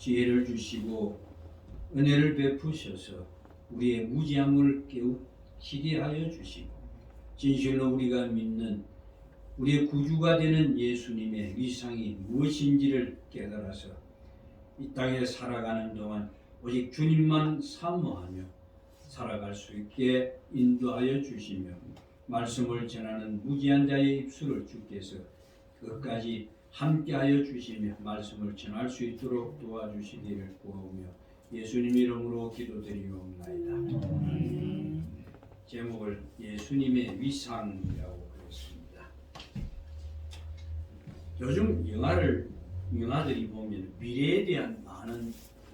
지혜를 주시고 은혜를 베푸셔서 우리의 무지함을 깨우치게 하여 주시고 진실로 우리가 믿는 우리의 구주가 되는 예수님의 위상이 무엇인지를 깨달아서 이 땅에 살아가는 동안 오직 주님만 사모하며 살아갈 수 있게 인도하여 주시며 말씀을 전하는 무지한 자의 입술을 주께서 끝까지 함께하여 주시며 말씀을 전할 수 있도록 도와주시기를 구하오며 예수님 이름으로 기도드리옵나이다. 제목을 예수님의 위상이라고 그랬습니다. 요즘 영화들이 보면 미래에 대한 많은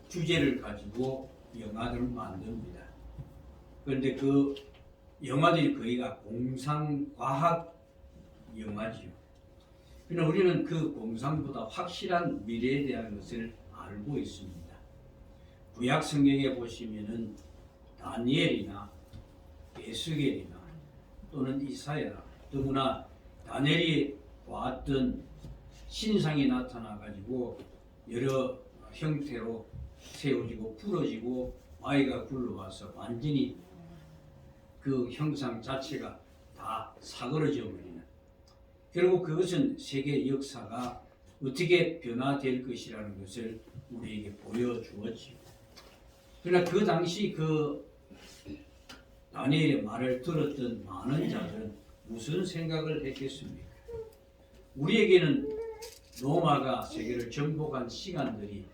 주제를 가지고 영화들을 만듭니다. 그런데 그 영화들이 거의가 공상과학 영화지요. 그러나 우리는 그 공상보다 확실한 미래에 대한 것을 알고 있습니다. 구약 성경에 보시면은 다니엘이나 에스겔이나 또는 이사야, 더구나 다니엘이 보았던 신상이 나타나 가지고 여러 형태로 세워지고 부러지고 아이가 굴러와서 완전히 그 형상 자체가 다 사그러져 버리는, 결국 그것은 세계 역사가 어떻게 변화될 것이라는 것을 우리에게 보여주었지. 그러나 그 당시 그 다니엘의 말을 들었던 많은 자들은 무슨 생각을 했겠습니까? 우리에게는 로마가 세계를 정복한 시간들이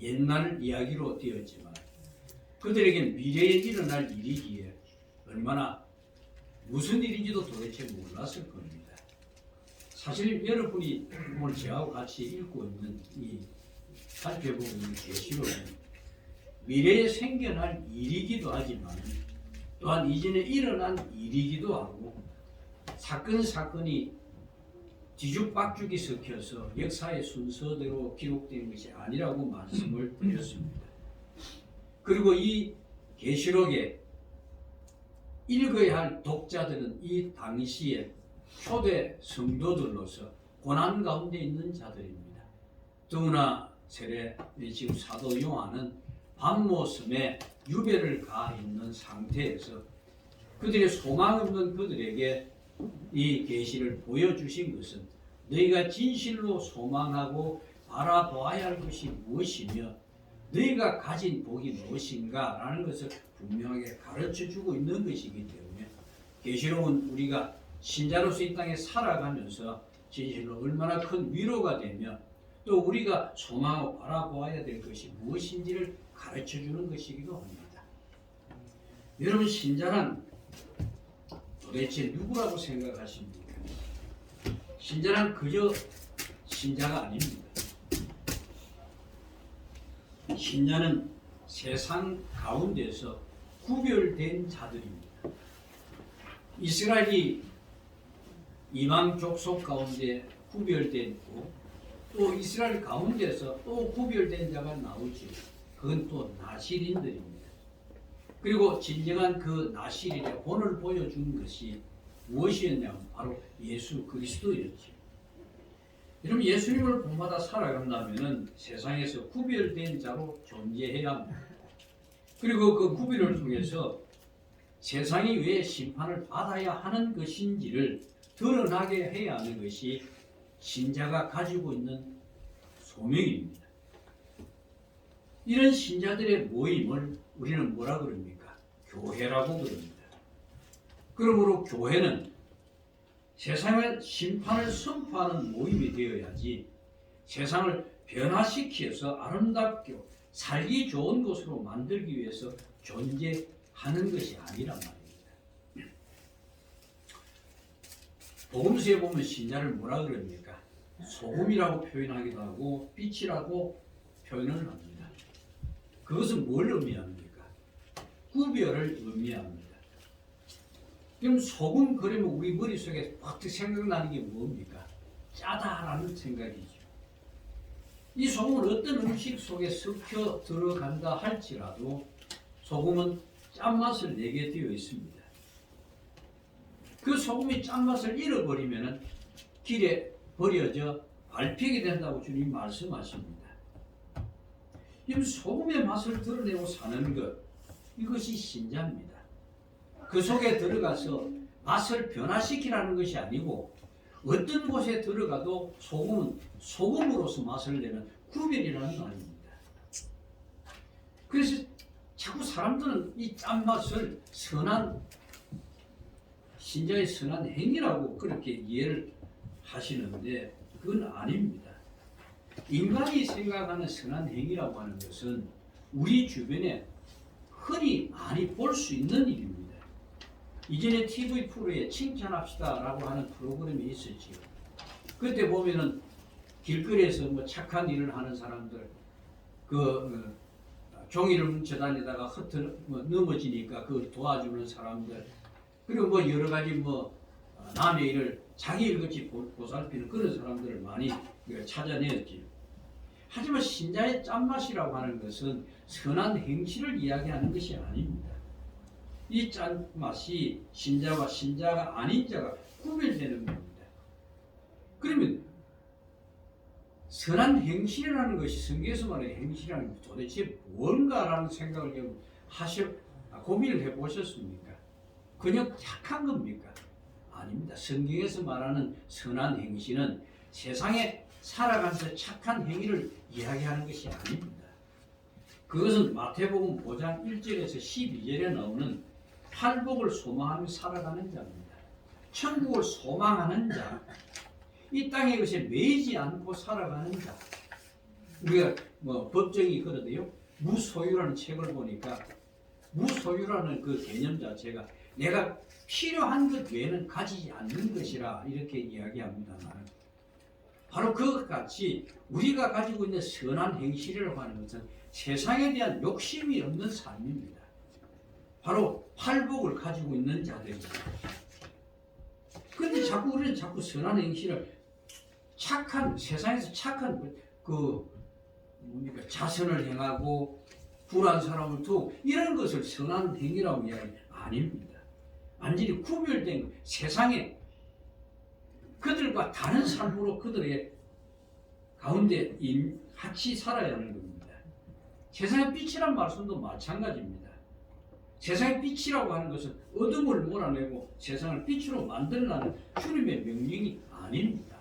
옛날 이야기로 되었지만 그들에게는 미래에 일어날 일이기에 얼마나 무슨 일인지도 도대체 몰랐을 겁니다. 사실 여러분이 오늘 저하고 같이 읽고 있는 살펴보고 있는 계시록은 미래에 생겨날 일이기도 하지만 또한 이전에 일어난 일이기도 하고 사건이 뒤죽박죽이 섞여서 역사의 순서대로 기록된 것이 아니라고 말씀을 드렸습니다. 그리고 이 계시록에 읽어야 할 독자들은 이 당시에 초대 성도들로서 고난 가운데 있는 자들입니다. 더구나 세례 지금 사도 요한은 밤모섬에 유배를 가 있는 상태에서 그들의 소망 없는 그들에게 이 계시를 보여주신 것은 너희가 진실로 소망하고 바라보아야 할 것이 무엇이며 너희가 가진 복이 무엇인가 라는 것을 분명하게 가르쳐주고 있는 것이기 때문에 계시록은 우리가 신자로서 이 땅에 살아가면서 진실로 얼마나 큰 위로가 되며 또 우리가 소망하고 바라보아야 될 것이 무엇인지를 가르쳐주는 것이기도 합니다. 여러분, 신자란 도대체 누구라고 생각하십니까? 신자란 그저 신자가 아닙니다. 신자는 세상 가운데서 구별된 자들입니다. 이스라엘이 이방 족속 가운데 구별됐고 또 이스라엘 가운데서 또 구별된 자가 나오지. 그건 또 나실인들입니다. 그리고 진정한 그 나실인의 본을 보여준 것이 무엇이었냐면 바로 예수 그리스도였지. 여러분, 예수님을 본받아 살아간다면 세상에서 구별된 자로 존재해야 합니다. 그리고 그 구별을 통해서 세상이 왜 심판을 받아야 하는 것인지를 드러나게 해야 하는 것이 신자가 가지고 있는 소명입니다. 이런 신자들의 모임을 우리는 뭐라 그럽니까? 교회라고 그럽니다. 그러므로 교회는 세상의 심판을 선포하는 모임이 되어야지 세상을 변화시켜서 아름답게 살기 좋은 곳으로 만들기 위해서 존재하는 것이 아니란 말입니다. 복음서에 보면 신자를 뭐라 그럽니까? 소금이라고 표현하기도 하고 빛이라고 표현을 합니다. 그것은 뭘 의미합니까? 구별을 의미합니다. 그럼 소금 그러면 우리 머릿속에 확 생각나는 게 뭡니까? 짜다라는 생각이죠. 이 소금은 어떤 음식 속에 섞여 들어간다 할지라도 소금은 짠맛을 내게 되어 있습니다. 그 소금이 짠맛을 잃어버리면 길에 버려져 밟히게 된다고 주님 말씀하십니다. 이 소금의 맛을 드러내고 사는 것, 이것이 신자입니다. 그 속에 들어가서 맛을 변화시키라는 것이 아니고 어떤 곳에 들어가도 소금은 소금으로서 맛을 내는 구별이라는 말입니다. 그래서 자꾸 사람들은 이 짠맛을 신자의 선한 행위라고 그렇게 이해를 하시는데 그건 아닙니다. 인간이 생각하는 선한 행위라고 하는 것은 우리 주변에 흔히 많이 볼 수 있는 일입니다. 이전에 TV 프로에 칭찬합시다라고 하는 프로그램이 있었지요. 그때 보면은 길거리에서 뭐 착한 일을 하는 사람들, 종이를 뭉쳐 다니다가 넘어지니까 그 도와주는 사람들, 그리고 뭐 여러 가지 남의 일을 자기 일같이 보살피는 그런 사람들을 많이 찾아내었지요. 하지만 신자의 짠맛이라고 하는 것은 선한 행실을 이야기하는 것이 아닙니다. 이 짠맛이 신자와 신자가 아닌 자가 구별되는 겁니다. 그러면 선한 행실이라는 것이 성경에서 말하는 행실이라는 것이 도대체 뭔가라는 생각을 고민을 해보셨습니까? 그냥 착한 겁니까? 아닙니다. 성경에서 말하는 선한 행실은 세상에 살아가면서 착한 행위를 이야기하는 것이 아닙니다. 그것은 마태복음 5장 1절에서 12절에 나오는 팔복을 소망하며 살아가는 자입니다. 천국을 소망하는 자, 이 땅에 것에 매이지 않고 살아가는 자. 우리가 법정이 그러대요. 무소유라는 책을 보니까 무소유라는 그 개념 자체가 내가 필요한 것 외에는 가지지 않는 것이라 이렇게 이야기합니다. 바로 그것 같이 우리가 가지고 있는 선한 행실이라고 하는 것은 세상에 대한 욕심이 없는 삶입니다. 바로 팔복을 가지고 있는 자들입니다. 그런데 우리는 자꾸 선한 행실을 세상에서 착한 자선을 행하고 불한 사람을 두고 이런 것을 선한 행위라고 이야기하는 아닙니다. 완전히 구별된 세상에 그들과 다른 삶으로 그들의 가운데 같이 살아야 하는 겁니다. 세상의 빛이란 말씀도 마찬가지입니다. 세상의 빛이라고 하는 것은 어둠을 몰아내고 세상을 빛으로 만들라는 주님의 명령이 아닙니다.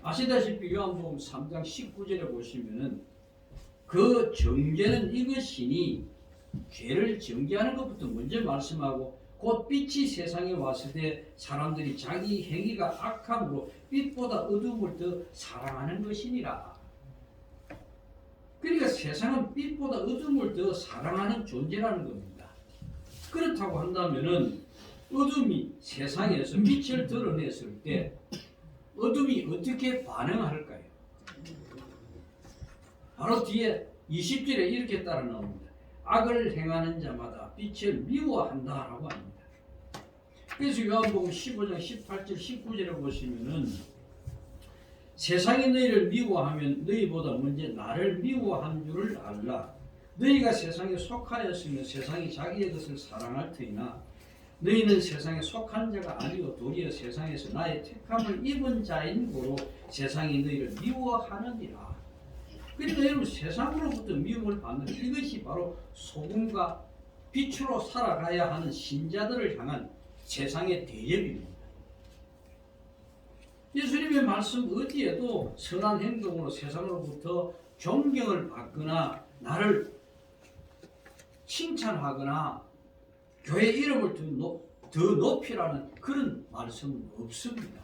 아시다시피 요한복음 3장 19절에 보시면은 그 정죄는 이것이니 죄를 정죄하는 것부터 먼저 말씀하고 곧 빛이 세상에 왔을 때 사람들이 자기 행위가 악함으로 빛보다 어둠을 더 사랑하는 것이니라. 그러니까 세상은 빛보다 어둠을 더 사랑하는 존재라는 겁니다. 그렇다고 한다면은 어둠이 세상에서 빛을 드러냈을 때 어둠이 어떻게 반응할까요? 바로 뒤에 20절에 이렇게 따라 나옵니다. 악을 행하는 자마다 빛을 미워한다라고 합니다. 그래서 요한복음 15장 18절 19절에 보시면은 세상이 너희를 미워하면 너희보다 먼저 나를 미워한 줄을 알라. 너희가 세상에 속하였으면 세상이 자기의 것을 사랑할 터이나 너희는 세상에 속한 자가 아니고 도리어 세상에서 나의 택함을 입은 자인 고로 세상이 너희를 미워하느니라. 그러니까 여러분 세상으로부터 미움을 받는 이것이 바로 소금과 빛으로 살아가야 하는 신자들을 향한 세상의 대접입니다. 예수님의 말씀 어디에도 선한 행동으로 세상으로부터 존경을 받거나 나를 칭찬하거나 교회 이름을 더 높이라는 그런 말씀은 없습니다.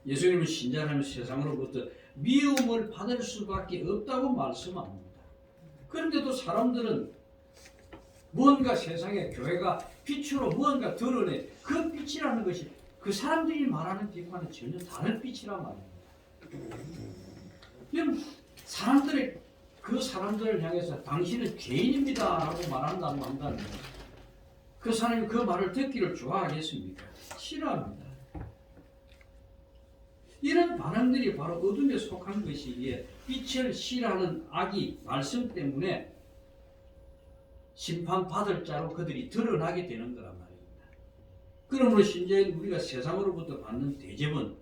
예수님은 신자라면 세상으로부터 미움을 받을 수밖에 없다고 말씀합니다. 그런데도 사람들은 뭔가 세상에 교회가 빛으로 뭔가 드러내 그 빛이라는 것이 그 사람들이 말하는 빛과는 전혀 다른 빛이란 말입니다. 그럼 그 사람들을 향해서 당신은 죄인입니다 라고 말한다고 한다면 그 사람이 그 말을 듣기를 좋아하겠습니까? 싫어합니다. 이런 반응들이 바로 어둠에 속한 것이기에 빛을 싫어하는 악이 말씀 때문에 심판받을 자로 그들이 드러나게 되는 거란 말입니다. 그러므로 신자인 우리가 세상으로부터 받는 대접은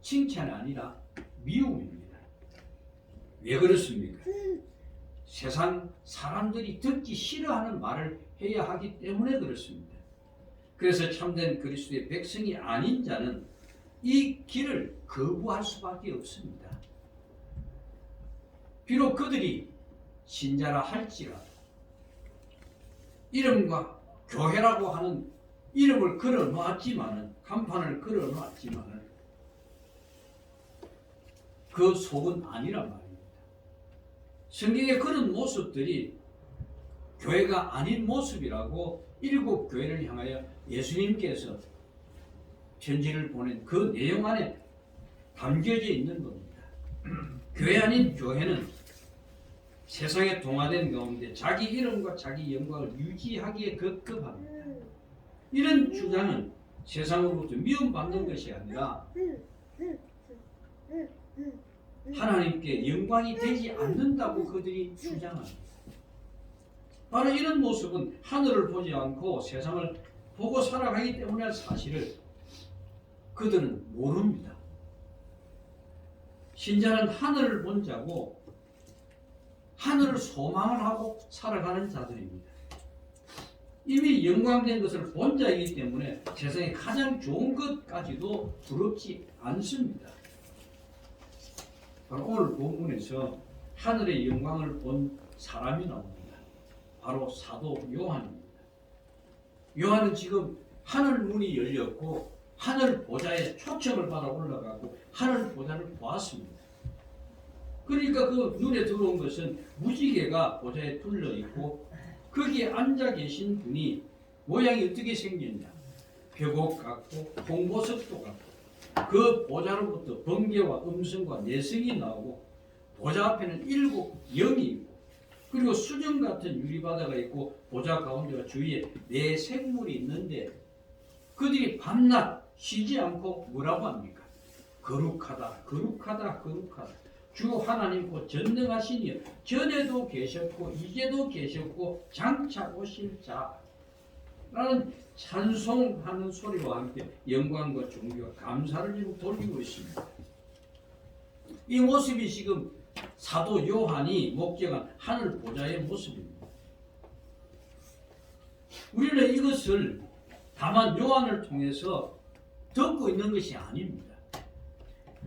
칭찬이 아니라 미움입니다. 왜 그렇습니까? 세상 사람들이 듣기 싫어하는 말을 해야 하기 때문에 그렇습니다. 그래서 참된 그리스도의 백성이 아닌 자는 이 길을 거부할 수밖에 없습니다. 비록 그들이 신자라 할지라도 이름과 교회라고 하는 이름을 걸어 놓았지만은, 간판을 걸어 놓았지만은 그 속은 아니란 말입니다. 성경의 그런 모습들이 교회가 아닌 모습이라고 일곱 교회를 향하여 예수님께서 편지를 보낸 그 내용 안에 담겨져 있는 겁니다. 교회 아닌 교회는 세상에 동화된 가운데 자기 이름과 자기 영광을 유지하기에 급급합니다. 이런 주장은 세상으로부터 미움받는 것이 아니라 하나님께 영광이 되지 않는다고 그들이 주장합니다. 바로 이런 모습은 하늘을 보지 않고 세상을 보고 살아가기 때문에 사실을 그들은 모릅니다. 신자는 하늘을 본 자고 하늘을 소망을 하고 살아가는 자들입니다. 이미 영광된 것을 본 자이기 때문에 세상에 가장 좋은 것까지도 부럽지 않습니다. 바로 오늘 본문에서 하늘의 영광을 본 사람이 나옵니다. 바로 사도 요한입니다. 요한은 지금 하늘 문이 열렸고 하늘 보좌에 초청을 받아 올라가고 하늘 보좌를 보았습니다. 그러니까 그 눈에 들어온 것은 무지개가 보좌에 둘러 있고 거기에 앉아 계신 분이 모양이 어떻게 생겼냐? 벽옥 같고 홍보석도 같고 그 보좌로부터 번개와 음성과 내성이 나오고 보좌 앞에는 일곱 영이 있고 그리고 수정 같은 유리바다가 있고 보좌 가운데와 주위에 네 생물이 있는데 그들이 밤낮 쉬지 않고 뭐라고 합니까? 거룩하다, 거룩하다, 거룩하다. 주 하나님 곧 전능하시니 전에도 계셨고 이제도 계셨고 장차 오실 자라는 찬송하는 소리와 함께 영광과 존귀와 감사를 지금 돌리고 있습니다. 이 모습이 지금 사도 요한이 목격한 하늘 보좌의 모습입니다. 우리는 이것을 다만 요한을 통해서 듣고 있는 것이 아닙니다.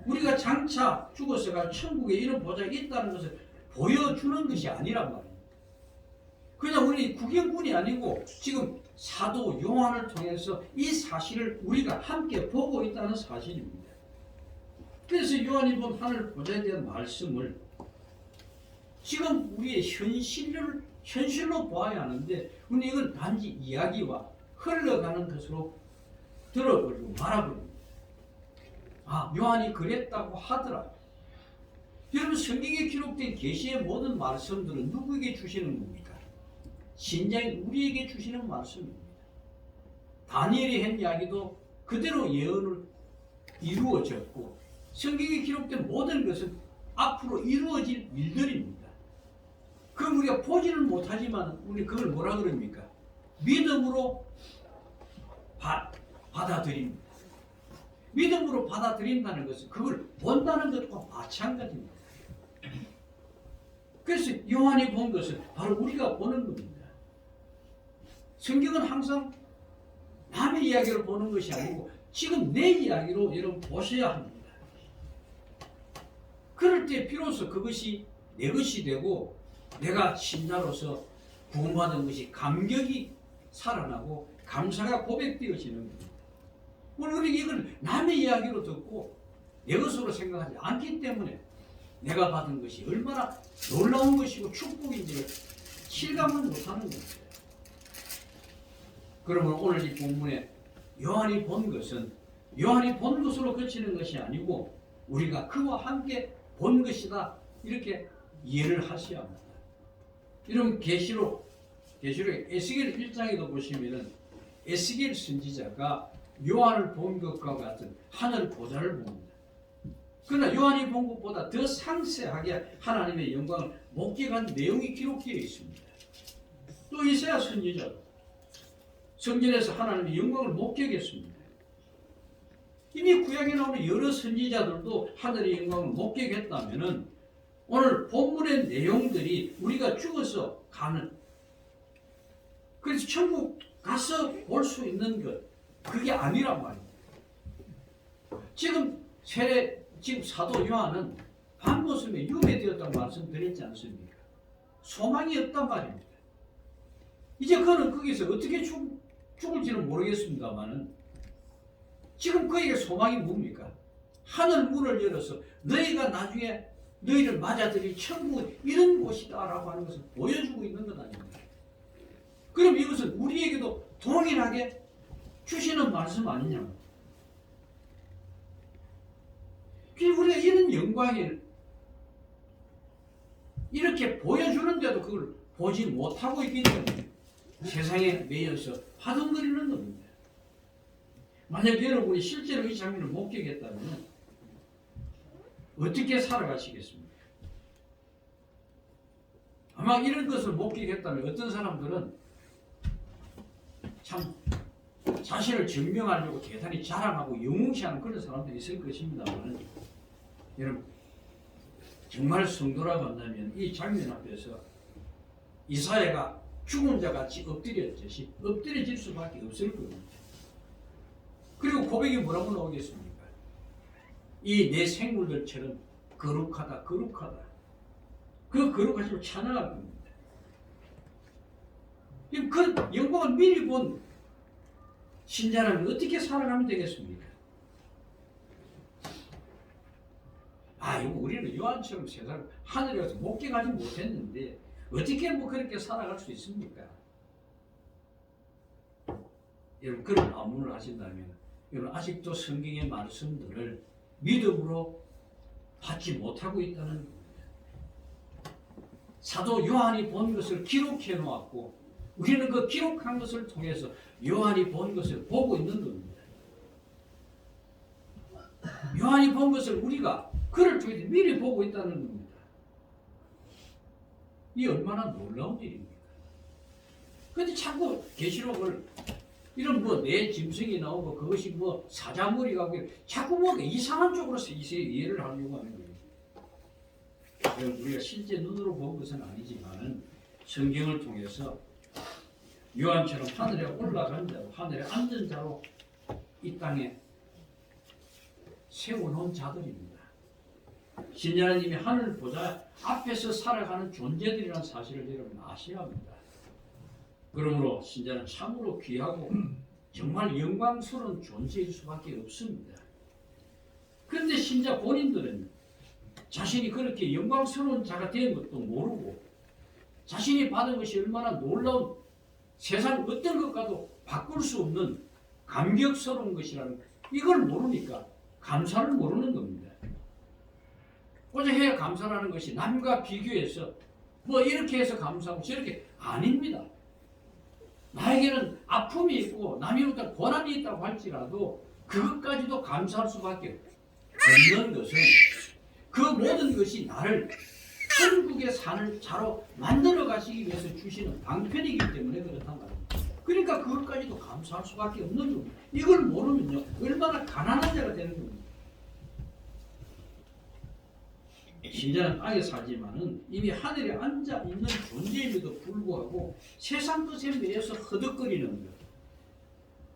우리가 장차 죽어서 갈 천국에 이런 보좌가 있다는 것을 보여주는 것이 아니란 말입니다. 그냥 우리 구경꾼이 아니고 지금 사도 요한을 통해서 이 사실을 우리가 함께 보고 있다는 사실입니다. 그래서 요한이 본 하늘 보좌에 대한 말씀을 지금 우리의 현실로 보아야 하는데 우리는 이건 단지 이야기와 흘러가는 것으로 들어버리고 말아버립니다. 아, 요한이 그랬다고 하더라. 여러분, 성경에 기록된 계시의 모든 말씀들은 누구에게 주시는 겁니까? 신자인 우리에게 주시는 말씀입니다. 다니엘이 한 이야기도 그대로 예언을 이루어졌고 성경에 기록된 모든 것은 앞으로 이루어질 일들입니다. 그럼 우리가 보지는 못하지만 우리 그걸 뭐라 그럽니까? 믿음으로 받아들입니다. 믿음으로 받아들인다는 것은 그걸 본다는 것과 마찬가지입니다. 그래서 요한이 본 것은 바로 우리가 보는 겁니다. 성경은 항상 남의 이야기를 보는 것이 아니고 지금 내 이야기로 여러분 보셔야 합니다. 그럴 때 비로소 그것이 내 것이 되고 내가 신자로서 구원받은 것이 감격이 살아나고 감사가 고백되어지는 겁니다. 오늘 우리 이걸 남의 이야기로 듣고 내 것으로 생각하지 않기 때문에 내가 받은 것이 얼마나 놀라운 것이고 축복인지를 실감을 못하는 겁니다. 그러면 오늘 이 본문에 요한이 본 것은 요한이 본 것으로 그치는 것이 아니고 우리가 그와 함께 본 것이다 이렇게 이해를 하셔야 합니다. 여러분 계시록 에스겔 1장에도 보시면은 에스겔 선지자가 요한을 본 것과 같은 하늘 보좌를 봅니다. 그러나 요한이 본 것보다 더 상세하게 하나님의 영광을 목격한 내용이 기록되어 있습니다. 또 이사야 선지자도 성전에서 하나님의 영광을 목격했습니다. 이미 구약에 나오는 여러 선지자들도 하늘의 영광을 목격했다면은 오늘 본문의 내용들이 우리가 죽어서 가는, 그래서 천국 가서 볼 수 있는 것, 그게 아니란 말입니다. 지금 사도 요한은 밤모습에 유배되었다고 말씀드렸지 않습니까? 소망이 없단 말입니다. 이제 그는 거기서 어떻게 죽을지는 모르겠습니다만은 지금 그에게 소망이 뭡니까? 하늘 문을 열어서 너희가 나중에 너희를 맞아들일 천국은 이런 곳이다라고 하는 것을 보여주고 있는 것 아닙니까? 그럼 이것은 우리에게도 동일하게 주시는 말씀 아니냐고. 우리가 이런 영광을 이렇게 보여주는데도 그걸 보지 못하고 있기 때문에 세상에 매여서 화둥거리는 겁니다. 만약 여러분이 실제로 이 장면을 목격했다면 어떻게 살아가시겠습니까? 아마 이런 것을 목격했다면 어떤 사람들은 참 자신을 증명하려고 대단히 자랑하고 영웅시하는 그런 사람들이 있을 것입니다만, 여러분 정말 성도라고 한다면 이 장면 앞에서 이사야가 죽은 자 같이 엎드려졌듯이 엎드려질 수밖에 없을 겁니다. 그리고 고백이 뭐라고 나오겠습니까? 이 내 생물들처럼 거룩하다, 거룩하다. 그 거룩하심을 찬양할 겁니다. 그 영광을 미리 본 신자라면 어떻게 살아가면 되겠습니까? 이거 우리는 요한처럼 세상 하늘에 가서 목격하지 못했는데 어떻게 그렇게 살아갈 수 있습니까? 여러분 그런 암문을 하신다면 여러분 아직도 성경의 말씀들을 믿음으로 받지 못하고 있다는 겁니다. 사도 요한이 본 것을 기록해 놓았고 우리는 그 기록한 것을 통해서 요한이 본 것을 보고 있는 겁니다. 요한이 본 것을 우리가 그를 통해서 미리 보고 있다는 겁니다. 이 얼마나 놀라운 일입니까? 그런데 자꾸 계시록을 이런 내 짐승이 나오고 그것이 사자머리가 하고 자꾸 이상한 쪽으로 이해를 하려고 하는 거예요. 우리가 실제 눈으로 본 것은 아니지만 성경을 통해서 요한처럼 하늘에 올라간 자로 하늘에 앉은 자로 이 땅에 세워놓은 자들입니다. 신자님이 하늘 보좌 앞에서 살아가는 존재들이라는 사실을 여러분 아셔야 합니다. 그러므로 신자는 참으로 귀하고 정말 영광스러운 존재일 수밖에 없습니다. 그런데 신자 본인들은 자신이 그렇게 영광스러운 자가 된 것도 모르고 자신이 받은 것이 얼마나 놀라운 세상 어떤 것과도 바꿀 수 없는 감격스러운 것이라는 이걸 모르니까 감사를 모르는 겁니다. 오직 해야 감사라는 것이 남과 비교해서 이렇게 해서 감사하고 저렇게 아닙니다. 나에게는 아픔이 있고 남이 어떤 고난이 있다고 할지라도 그것까지도 감사할 수밖에 없는 것은 그 모든 것이 나를 천국의 산을 자로 만들어 가시기 위해서 주시는 방편이기 때문에 그렇단 말입니다. 그러니까 그것까지도 감사할 수밖에 없는 겁니다. 이걸 모르면요 얼마나 가난한 자가 되는 겁니다. 신자는 땅에 살지만은 이미 하늘에 앉아 있는 존재임에도 불구하고 세상 것에 매여서 허덕거리는 것.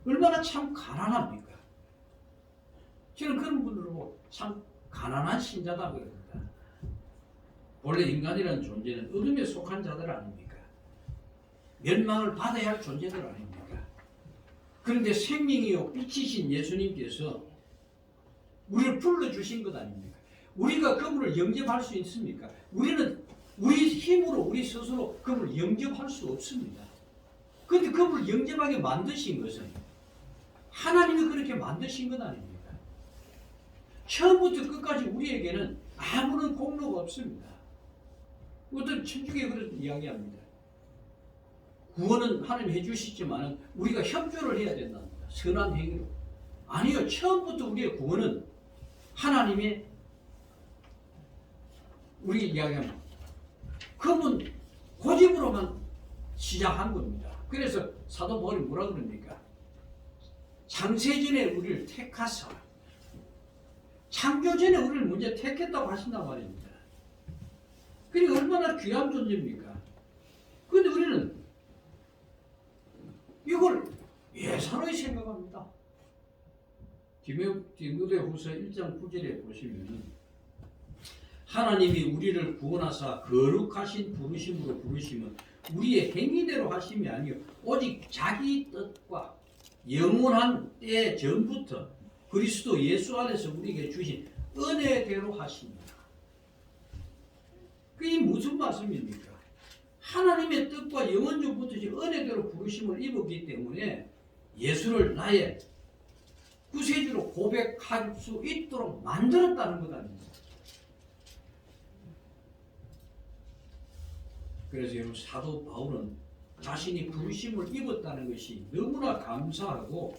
얼마나 참 가난합니까? 저는 그런 분들을 보고 참 가난한 신자다 그럽니다. 원래 인간이라는 존재는 어둠에 속한 자들 아닙니까? 멸망을 받아야 할 존재들 아닙니까? 그런데 생명이요 빛이신 예수님께서 우리를 불러주신 것 아닙니까? 우리가 그분을 영접할 수 있습니까? 우리는 우리 힘으로 우리 스스로 그분을 영접할 수 없습니다. 그런데 그분을 영접하게 만드신 것은 하나님이 그렇게 만드신 것 아닙니까? 처음부터 끝까지 우리에게는 아무런 공로가 없습니다. 어떤 천주교에 그런 이야기합니다. 구원은 하나님 해주시지만 우리가 협조를 해야 된답니다. 선한 행위로. 아니요. 처음부터 우리의 구원은 하나님의 우리 이야기하면 그분 고집으로만 시작한 겁니다. 그래서 사도 바울이 뭐라 그럽니까? 창세전에 우리를 택하사 창조전에 우리를 먼저 택했다고 하신단 말입니다. 그게 얼마나 귀한 존재입니까? 그런데 우리는 이걸 예사로이 생각합니다. 디모데후서 1장 9절에 보시면은 하나님이 우리를 구원하사 거룩하신 부르심으로 부르심은 우리의 행위대로 하심이 아니요 오직 자기 뜻과 영원한 때 전부터 그리스도 예수 안에서 우리에게 주신 은혜대로 하십니다. 그게 무슨 말씀입니까? 하나님의 뜻과 영원전부터 은혜대로 부르심을 입었기 때문에 예수를 나의 구세주로 고백할 수 있도록 만들었다는 것 아닙니까? 그래서 여러분 사도 바울은 자신이 부르심을 입었다는 것이 너무나 감사하고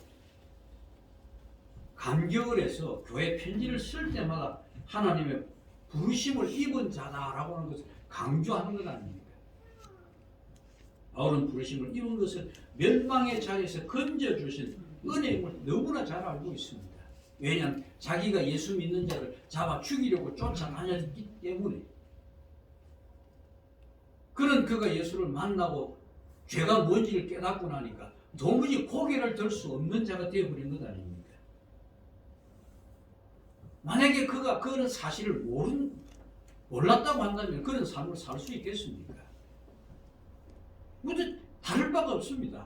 감격을 해서 교회 편지를 쓸 때마다 하나님의 부르심을 입은 자다라고 하는 것을 강조하는 것 아닙니까? 바울은 부르심을 입은 것을 멸망의 자리에서 건져주신 은혜임을 너무나 잘 알고 있습니다. 왜냐하면 자기가 예수 믿는 자를 잡아 죽이려고 쫓아다녔기 때문에. 그는 그가 예수를 만나고 죄가 뭔지를 깨닫고 나니까 도무지 고개를 들 수 없는 자가 되어버린 것 아닙니까? 만약에 그가 그런 사실을 몰랐다고 한다면 그런 삶을 살 수 있겠습니까? 모두 다를 바가 없습니다.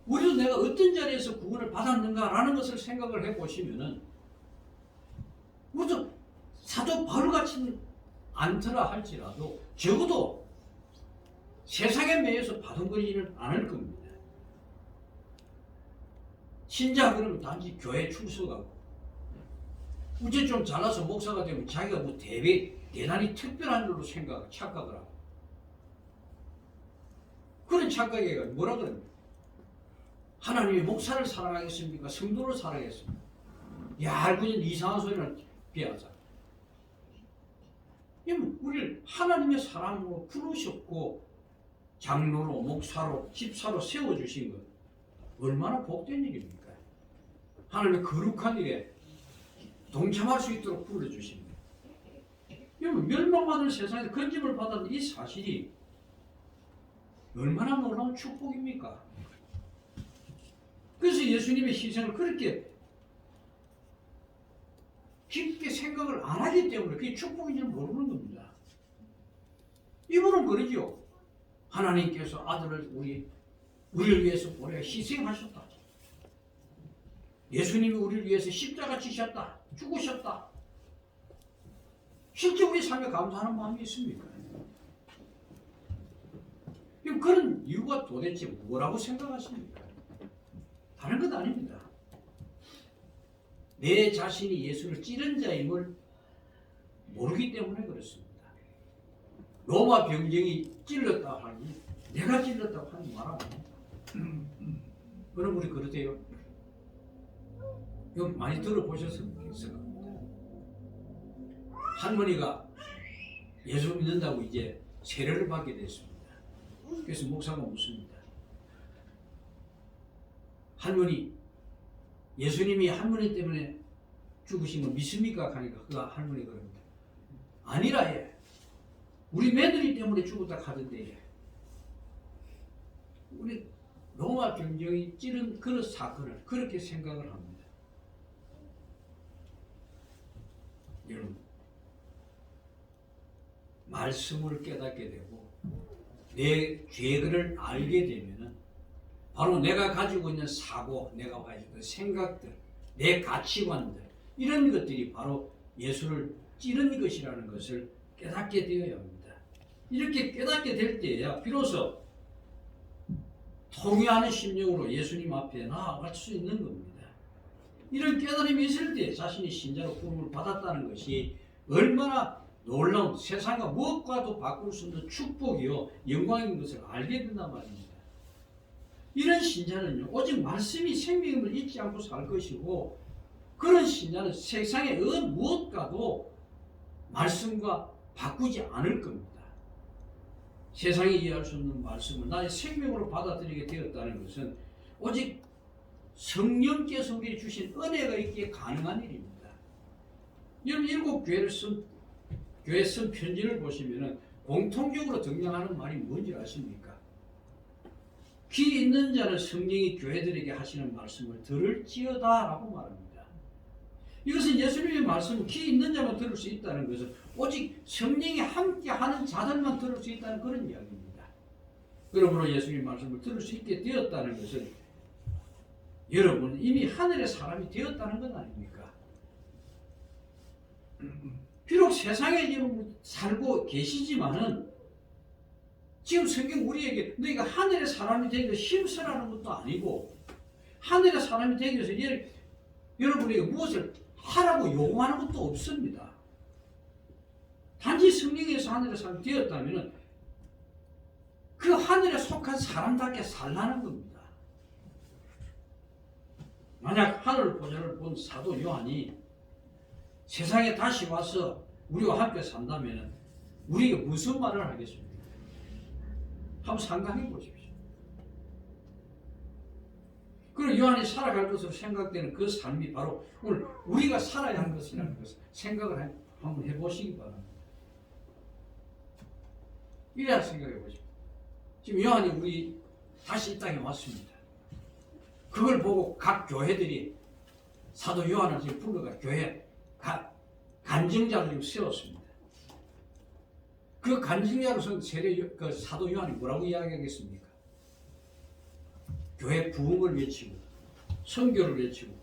우리도 내가 어떤 자리에서 구원을 받았는가라는 것을 생각을 해보시면은 모두 사도 바울같이 않더라 할지라도 적어도 세상에 매여서 바둥거리지는 않을 겁니다. 신자 그러면 단지 교회 출석하고 우째 좀 잘나서 목사가 되면 자기가 뭐 대단히 특별한 줄로 착각을 하고 그런 착각이 뭐라 그럽니까? 하나님이 목사를 사랑하겠습니까? 성도를 사랑하겠습니까? 얇은 이상한 소리를 비하자. 우리를 하나님의 사랑으로 부르셨고 장로로 목사로 집사로 세워주신 것 얼마나 복된 일입니까? 하나님의 거룩한 일에 동참할 수 있도록 불러주십니다. 여러분 멸망받을 세상에서 건짐을 받았는 이 사실이 얼마나 놀라운 축복입니까? 그래서 예수님의 희생을 그렇게 깊게 생각을 안 하기 때문에 그게 축복인지를 모르는 겁니다. 이분은 그러죠. 하나님께서 아들을 우리를 위해서 보내 희생하셨다. 예수님이 우리를 위해서 십자가 지셨다. 죽으셨다. 실제 우리 삶에 감사하는 마음이 있습니까? 그런 이유가 도대체 뭐라고 생각하십니까? 다른 것 아닙니다. 내 자신이 예수를 찌른 자임을 모르기 때문에 그렇습니다. 로마 병정이 찔렀다 하니 내가 찔렀다고 하지 말아요. 여러분 우리 그러세요? 이거 많이 들어보셨을 겁니다. 할머니가 예수 믿는다고 이제 세례를 받게 됐습니다. 그래서 목사가 묻습니다. 할머니, 예수님이 할머니 때문에 죽으신 거 믿습니까? 하니까 그 할머니가 그럽니다. 아니라 해. 우리 며느리 때문에 죽었다 하던데 우리 로마 병정이 찌른 그런 사건을 그렇게 생각을 합니다. 여러분 말씀을 깨닫게 되고 내 죄를 알게 되면은 바로 내가 가지고 있는 사고, 내가 가지고 있는 생각들, 내 가치관들 이런 것들이 바로 예수를 찌른 것이라는 것을 깨닫게 되어야 합니다. 이렇게 깨닫게 될 때야 비로소 통회하는 심령으로 예수님 앞에 나아갈 수 있는 겁니다. 이런 깨달음이 있을 때 자신이 신자로 부름을 받았다는 것이 얼마나 놀라운 세상과 무엇과도 바꿀 수 없는 축복이요 영광인 것을 알게 된단 말입니다. 이런 신자는요 오직 말씀이 생명을 잊지 않고 살 것이고 그런 신자는 세상의 어느 무엇과도 말씀과 바꾸지 않을 겁니다. 세상이 이해할 수 없는 말씀을 나의 생명으로 받아들이게 되었다는 것은 오직 성령께서 우리에게 주신 은혜가 있기에 가능한 일입니다. 여러분 일곱 교회를 쓴 교회 쓴 편지를 보시면은 공통적으로 등장하는 말이 뭔지 아십니까? 귀 있는 자는 성령이 교회들에게 하시는 말씀을 들을지어다 라고 말합니다. 이것은 예수님의 말씀은 귀 있는 자만 들을 수 있다는 것은 오직 성령이 함께하는 자들만 들을 수 있다는 그런 이야기입니다. 그러므로 예수님의 말씀을 들을 수 있게 되었다는 것은 여러분은 이미 하늘의 사람이 되었다는 것 아닙니까? 비록 세상에 지금 살고 계시지만은 지금 성경 우리에게 너희가 하늘의 사람이 되기 위해서 힘쓰라는 것도 아니고 하늘의 사람이 되기 위해서 여러분에게 무엇을 하라고 요구하는 것도 없습니다. 단지 성령에서 하늘의 사람이 되었다면 그 하늘에 속한 사람답게 살라는 겁니다. 만약 하늘 보좌를 본 사도 요한이 세상에 다시 와서 우리와 함께 산다면 우리에게 무슨 말을 하겠습니까? 한번 상상해 보십시오. 그리고 요한이 살아갈 것으로 생각되는 그 삶이 바로 오늘 우리가 살아야 하는 것이라는 것을 생각을 한번 해보시기 바랍니다. 이래야 생각해 보십시오. 지금 요한이 우리 다시 이 땅에 왔습니다. 그걸 보고 각 교회들이 사도 요한을 지금 불러가 교회 간증자를 지금 세웠습니다. 그 간증자로서 그 사도 요한이 뭐라고 이야기하겠습니까? 교회 부흥을 외치고 선교를 외치고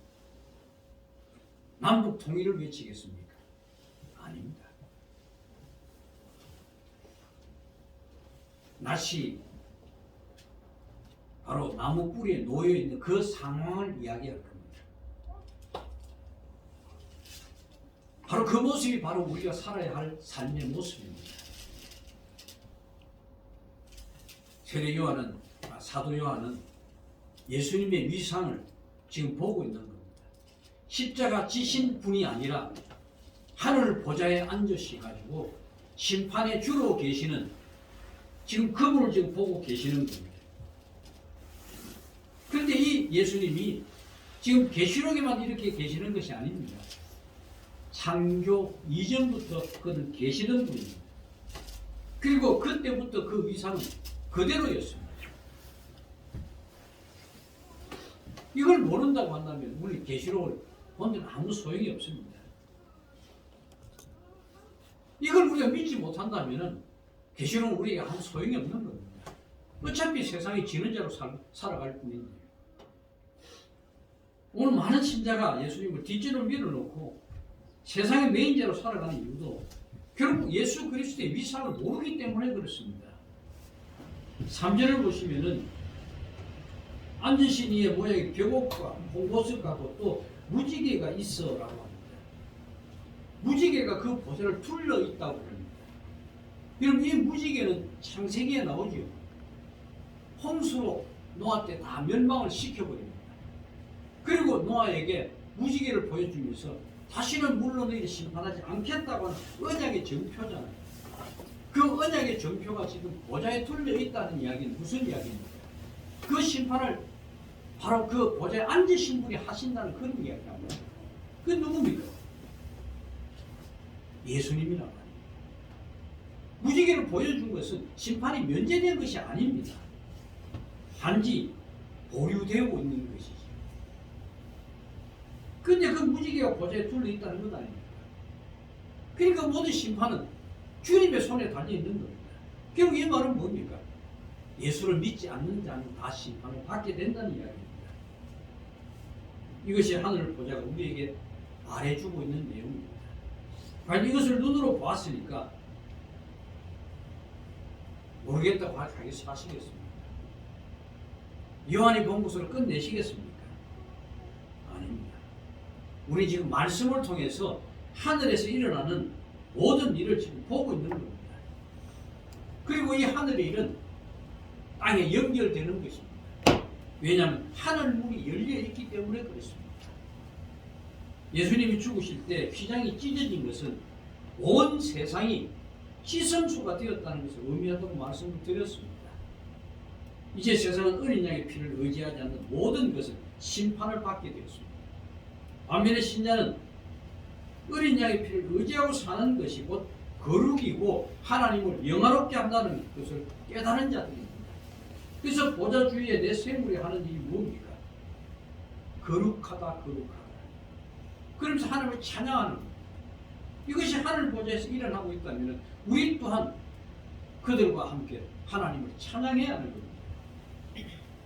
남북 통일을 외치겠습니까? 아닙니다. 낫이 바로 나무 뿌리에 놓여 있는 그 상황을 이야기할 겁니다. 바로 그 모습이 바로 우리가 살아야 할 삶의 모습입니다. 사도 요한은 예수님의 위상을 지금 보고 있는 겁니다. 십자가 지신 분이 아니라 하늘 보좌에 앉으셔가지고 심판의 주로 계시는 지금 그분을 지금 보고 계시는 겁니다. 그런데 이 예수님이 지금 계시록에만 이렇게 계시는 것이 아닙니다. 창조 이전부터 그는 계시던 분입니다. 그리고 그때부터 그 위상은 그대로였습니다. 이걸 모른다고 한다면 우리 계시록을 본 데는 아무 소용이 없습니다. 이걸 우리가 믿지 못한다면 계시록은 우리에게 아무 소용이 없는 겁니다. 어차피 세상이 지는 자로 살아갈 뿐인데 오늘 많은 신자가 예수님을 뒷전으로 밀어놓고 세상의 메인제로 살아가는 이유도 결국 예수 그리스도의 위상을 모르기 때문에 그렇습니다. 3절을 보시면은 앉으신 이의 모양이 벽옥과 홍보석 같고 또 무지개가 있어라고 합니다. 무지개가 그 보좌를 둘러 있다고 합니다. 여러분 이 무지개는 창세기에 나오죠. 홍수로 노아 때 다 멸망을 시켜버립니다. 그리고 노아에게 무지개를 보여주면서 다시는 물로 너희를 심판하지 않겠다고 하는 언약의 정표잖아요. 그 언약의 정표가 지금 보좌에 둘려 있다는 이야기는 무슨 이야기입니까? 그 심판을 바로 그 보좌에 앉으신 분이 하신다는 그런 이야기입니다. 그 누굽니까? 예수님이란 말입니다. 무지개를 보여준 것은 심판이 면제된 것이 아닙니다. 단지 보류되고 있는 것이죠. 근데 그 무지개가 보좌에 둘러 있다는 것 아닙니까? 그러니까 모든 심판은 주님의 손에 달려 있는 겁니다. 결국 이 말은 뭡니까? 예수를 믿지 않는 자는 다 심판을 받게 된다는 이야기입니다. 이것이 하늘 보좌가 우리에게 말해주고 있는 내용입니다. 과연 이것을 눈으로 보았으니까 모르겠다고 하시겠습니까? 요한이 본 것으로 끝내시겠습니까? 아닙니다. 우리 지금 말씀을 통해서 하늘에서 일어나는 모든 일을 지금 보고 있는 겁니다. 그리고 이 하늘의 일은 땅에 연결되는 것입니다. 왜냐하면 하늘문이 열려있기 때문에 그렇습니다. 예수님이 죽으실 때 휘장이 찢어진 것은 온 세상이 지성소가 되었다는 것을 의미한다고 말씀을 드렸습니다. 이제 세상은 어린 양의 피를 의지하지 않는 모든 것은 심판을 받게 되었습니다. 반면에 신자는 어린 양의 피를 의지하고 사는 것이 곧 거룩이고 하나님을 영화롭게 한다는 것을 깨달은 자들입니다. 그래서 보좌 주위에 내 세물이 하는 일이 뭡니까? 거룩하다, 거룩하다. 그러면서 하나님을 찬양하는 것. 이것이 하늘 보좌에서 일어나고 있다면 우리 또한 그들과 함께 하나님을 찬양해야 하는 겁니다.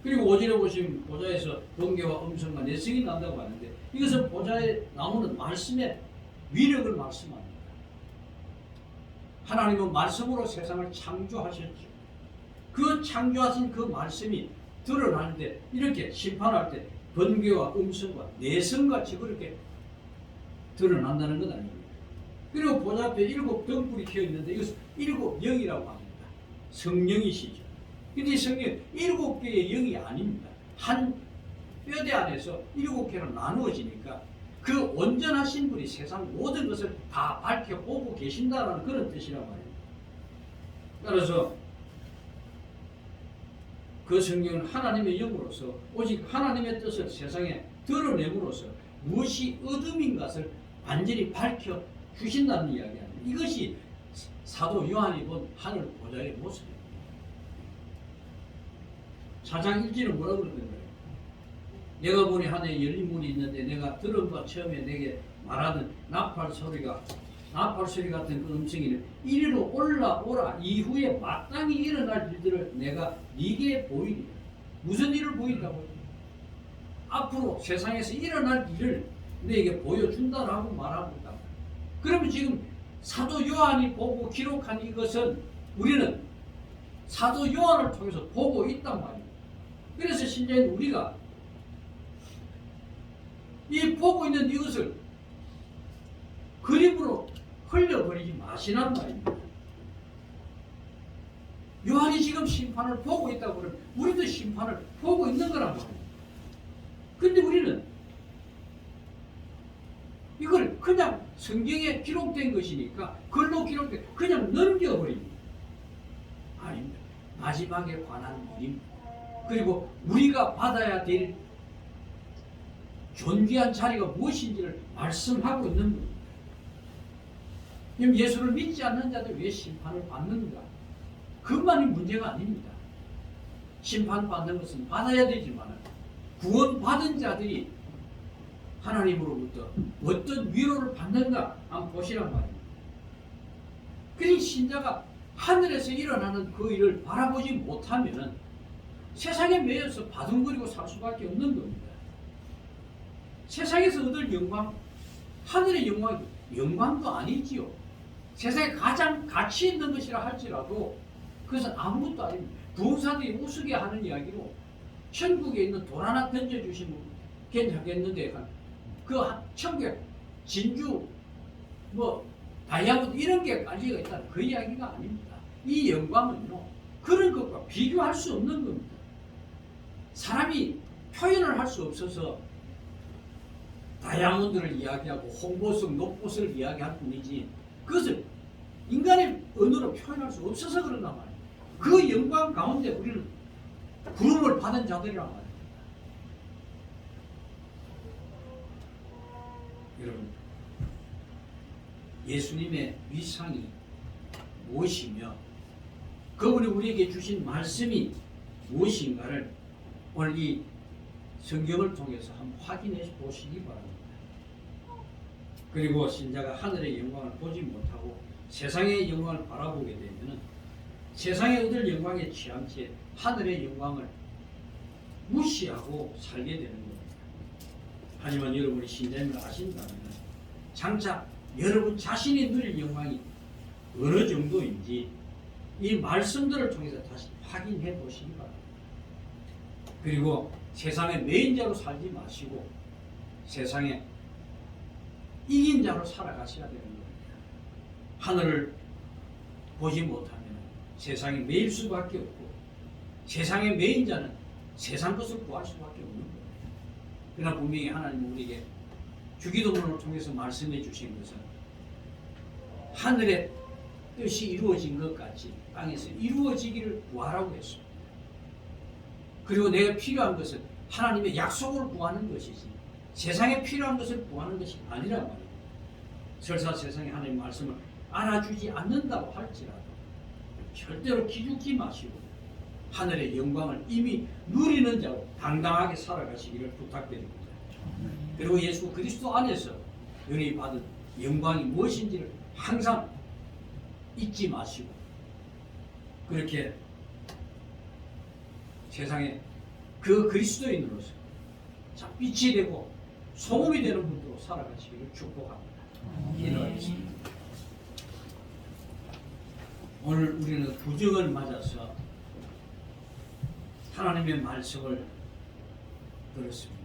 그리고 오전에 보시면 보좌에서 번개와 음성과 내성이 난다고 하는데 이것은 보좌에 나오는 말씀의 위력을 말씀합니다. 하나님은 말씀으로 세상을 창조하셨죠. 그 창조하신 그 말씀이 드러날 때 이렇게 심판할 때 번개와 음성과 내성같이 그렇게 드러난다는 것 아닙니까? 그리고 보좌 앞에 7 등불이 켜어 있는데 이것은 7 영이라고 합니다. 성령이시죠. 근데 성령 7개의 영이 아닙니다. 한 뼈대 안에서 7개로 나누어지니까 그 온전하신 분이 세상 모든 것을 다 밝혀보고 계신다는 그런 뜻이란 말입니다. 따라서 그 성령은 하나님의 영으로서 오직 하나님의 뜻을 세상에 드러냄으로써 무엇이 어둠인 것을 완전히 밝혀 주신다는 이야기입니다. 이것이 사도 요한이 본 하늘 보좌의 모습입니다. 4장 1절은 뭐라고 그러는 거예요? 내가 보니 하늘에 열린 문이 있는데 내가 들은 바 처음에 내게 말하는 나팔 소리 같은 그 음성이 이리로 올라오라. 이후에 마땅히 일어날 일들을 내가 네게 보이리라. 무슨 일을 보인다고요? 앞으로 세상에서 일어날 일을 내게 보여준다라고 말하고 있다. 그러면 지금 사도 요한이 보고 기록한 이것은 우리는 사도 요한을 통해서 보고 있단 말이에요. 그래서 신자인 우리가 이 보고 있는 이것을 그림으로 흘려버리지 마시란 말입니다. 요한이 지금 심판을 보고 있다고 그러면 우리도 심판을 보고 있는 거란 말이에요. 근데 우리는 이걸 그냥 성경에 기록된 것이니까 글로 기록된 그냥 넘겨버립니다. 아닙니다. 마지막에 관한 일입니다. 그리고 우리가 받아야 될 존귀한 자리가 무엇인지를 말씀하고 있는 겁니다. 그럼 예수를 믿지 않는 자들 왜 심판을 받는가? 그것만이 문제가 아닙니다. 심판받는 것은 받아야 되지만 구원받은 자들이 하나님으로부터 어떤 위로를 받는가 한번 보시란 말입니다. 그러니 신자가 하늘에서 일어나는 그 일을 바라보지 못하면 세상에 매여서 바둥거리고 살 수밖에 없는 겁니다. 세상에서 얻을 영광, 하늘의 영광도 아니지요. 세상에 가장 가치 있는 것이라 할지라도 그것은 아무것도 아닙니다. 부흥사들이 우스개 하는 이야기로 천국에 있는 돌 하나 던져주시면 괜찮겠는데 그 천국에 진주 다이아몬드 이런 게 깔려가 있다는 그 이야기가 아닙니다. 이 영광은요 그런 것과 비교할 수 없는 겁니다. 사람이 표현을 할 수 없어서 다이아몬드를 이야기하고 홍보성, 녹봇을 이야기할 뿐이지 그것을 인간의 언어로 표현할 수 없어서 그런단 말이에요. 그 영광 가운데 우리는 부름을 받은 자들이란 말입니다. 여러분, 예수님의 위상이 무엇이며 그분이 우리에게 주신 말씀이 무엇인가를 오늘 이 성경을 통해서 한번 확인해 보시기 바랍니다. 그리고 신자가 하늘의 영광을 보지 못하고 세상의 영광을 바라보게 되면 세상에 얻을 영광에 취한 채 하늘의 영광을 무시하고 살게 되는 겁니다. 하지만 여러분이 신자임을 아신다면 장차 여러분 자신이 누릴 영광이 어느 정도인지 이 말씀들을 통해서 다시 확인해 보시기 바랍니다. 그리고 세상의 매인자로 살지 마시고 세상에 이긴 자로 살아가셔야 되는 겁니다. 하늘을 보지 못하면 세상에 매일 수밖에 없고 세상의 매인자는 세상 것을 구할 수밖에 없는 거예요. 그러나 분명히 하나님은 우리에게 주기도문을 통해서 말씀해 주신 것은 하늘의 뜻이 이루어진 것 같이 땅에서 이루어지기를 구하라고 했습니다. 그리고 내가 필요한 것은 하나님의 약속을 구하는 것이지 세상에 필요한 것을 구하는 것이 아니란 말입니다. 설사 세상에 하나님의 말씀을 알아주지 않는다고 할지라도 절대로 기죽지 마시고 하늘의 영광을 이미 누리는 자로 당당하게 살아가시기를 부탁드립니다. 그리고 예수 그리스도 안에서 은혜 받은 영광이 무엇인지를 항상 잊지 마시고 그렇게 세상에 그 그리스도인으로서 자 빛이 되고 소금이 되는 분으로 살아가시기를 축복합니다. 기도하겠습니다. 오늘 우리는 구정을 맞아서 하나님의 말씀을 들었습니다.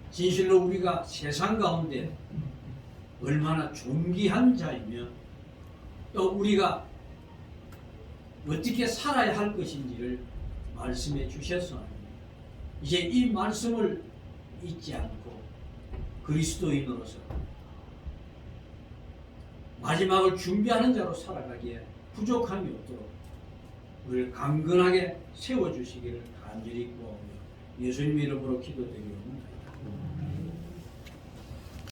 진실로 우리가 세상 가운데 얼마나 존귀한 자이며 또 우리가 어떻게 살아야 할 것인지를 말씀해 주셔서 이제 이 말씀을 잊지 않고 그리스도인으로서 마지막을 준비하는 자로 살아가기에 부족함이 없도록 우리를 강건하게 세워주시기를 간절히 구하오며 예수님 이름으로 기도드리옵나이다.